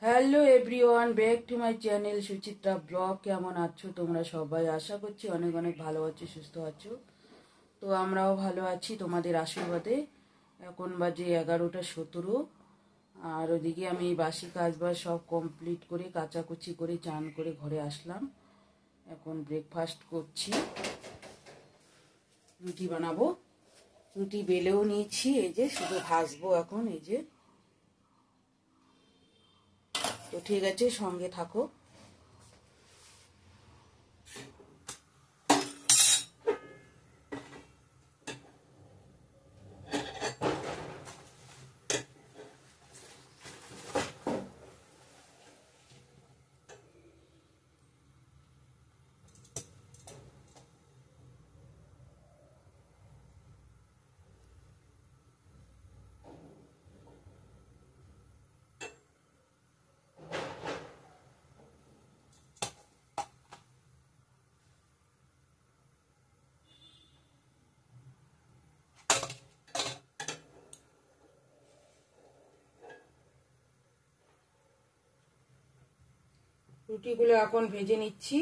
Hello everyone, back to my channel Suchitra blog. কেমন আছো তোমরা সবাই? আশা করছি অনেক অনেক ভালো আছো, সুস্থ আছো। তো আমরাও ভালো আছি তোমাদের আশীর্বাদে। এখন বাজে 11:17, আর ওদিকে আমি বাসি কাজবাজ সব কমপ্লিট করে কাচাকুচি করে চান করে ঘরে আসলাম। এখন ব্রেকফাস্ট করছি, রুটি বানাবো। রুটি বেলেও নিয়েছি, এই যে শুধু ভাজবো এখন, এই যে। তো ঠিক আছে, সঙ্গে থাকো। রুটিগুলো এখন ভেজে নিচ্ছি।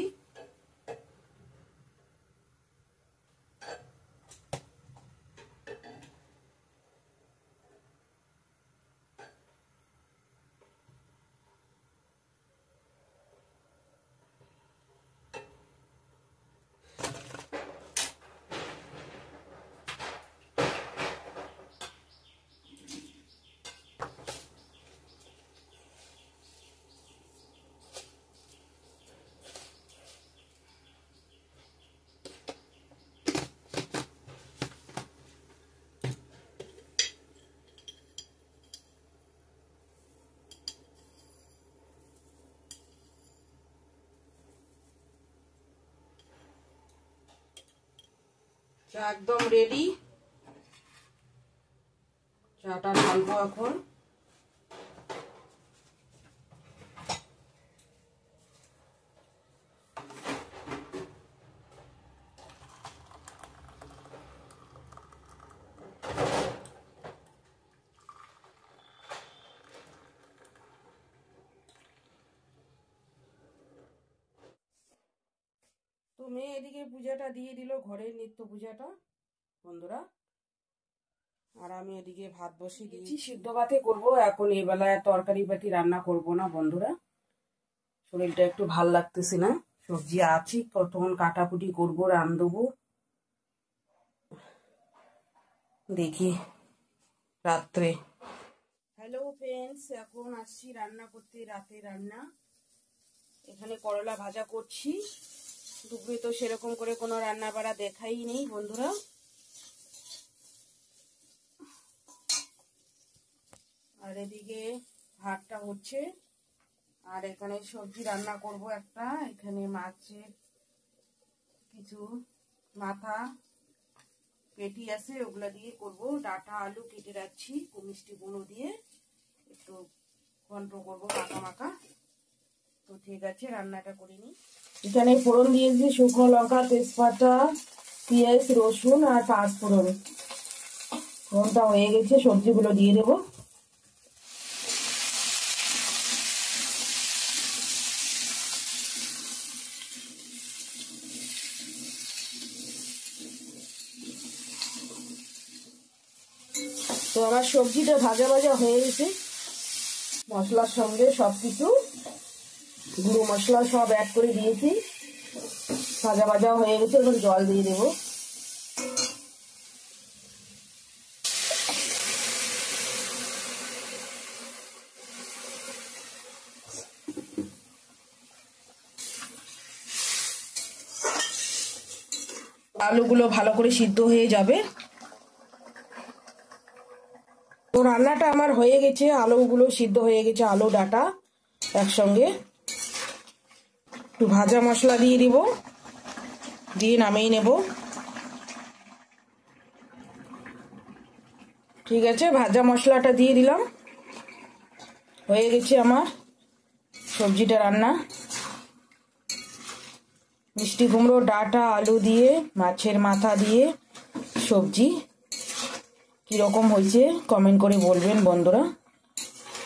চা একদম রেডি, চাটা ঢালবো এখন। তো মেয়ে এদিকে পূজাটা দিয়ে দিল, ঘরের নিত্য পূজাটা বন্ধুরা। আর আমি এদিকে ভাত বসিয়ে দিয়েছি, সিদ্ধ ভাতে করবো এখন। এই বেলায় তরকারি পাতি রান্না করব না বন্ধুরা, শরীরটা একটু ভাল লাগতেছে না। সবজি আছে, তখন কাটাকুটি করবো, রান্ধবো, দেখি রাত্রে। হ্যালো ফ্রেন্ডস, এখন আসছি রান্না করতে, রাতে রান্না। এখানে করলা ভাজা করছি। দুপুরে তো সেরকম করে কোনো রান্না বাড়া দেখাই নেই বন্ধুরা। আর এদিকে ভাতটা হচ্ছে, আর এখানে সবজি রান্না করব একটা। এখানে মাছের কিছু মাথা পেটি আছে, ওগুলা দিয়ে করব। ডাঁটা আলু কেটে রাখছি, মিষ্টি কুমড়ো দিয়ে একটু ঘন্ট করবো, মাখা মাখা। তো ঠিক আছে, রান্নাটা করে নিই। এখানে ফোড়ন দিয়েছি শুকনো লঙ্কা, তেজপাতা, পেঁয়াজ, রসুন আর পাঁচ ফোড়ন। ফোড়নটা হয়ে গেছে, সবজিগুলো দিয়ে দেবো। তো আমার সবজিটা ভাজা ভাজা হয়ে গেছে, মশলার সঙ্গে সবকিছু গুঁড়ো মশলা সব অ্যাড করে দিয়েছি। ভাজা ভাজা হয়ে গেছে, এখন জল দিয়ে দেবো। আলুগুলো ভালো করে সিদ্ধ হয়ে যাবে। তো রান্নাটা আমার হয়ে গেছে, আলুগুলো সিদ্ধ হয়ে গেছে, আলু ডাঁটা একসঙ্গে। একটু ভাজা মশলা দিয়ে দিব, দিয়ে নামিয়ে নেব। ঠিক আছে, ভাজা মশলাটা দিয়ে দিলাম। হয়ে গেছে আমার সবজিটা রান্না। মিষ্টি কুমড়ো, ডাঁটা, আলু দিয়ে, মাছের মাথা দিয়ে সবজি। কীরকম হয়েছে কমেন্ট করে বলবেন বন্ধুরা।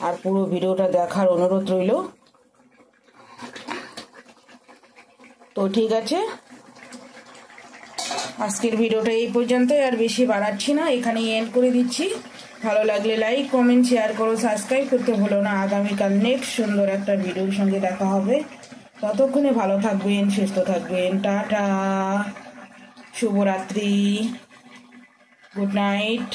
আর পুরো ভিডিওটা দেখার অনুরোধ রইল। তো ঠিক আছে, আজকের ভিডিওটা এই পর্যন্তই, আর বেশি বাড়াচ্ছি না, এখানেই এন্ড করে দিচ্ছি। ভালো লাগলে লাইক, কমেন্ট, শেয়ার করো, সাবস্ক্রাইব করতে ভুলো না। আগামীকাল নেক্সট সুন্দর একটা ভিডিওর সঙ্গে দেখা হবে। ততক্ষণে ভালো থাকবেন, সুস্থ থাকবেন। টাটা, শুভরাত্রি, গুড নাইট।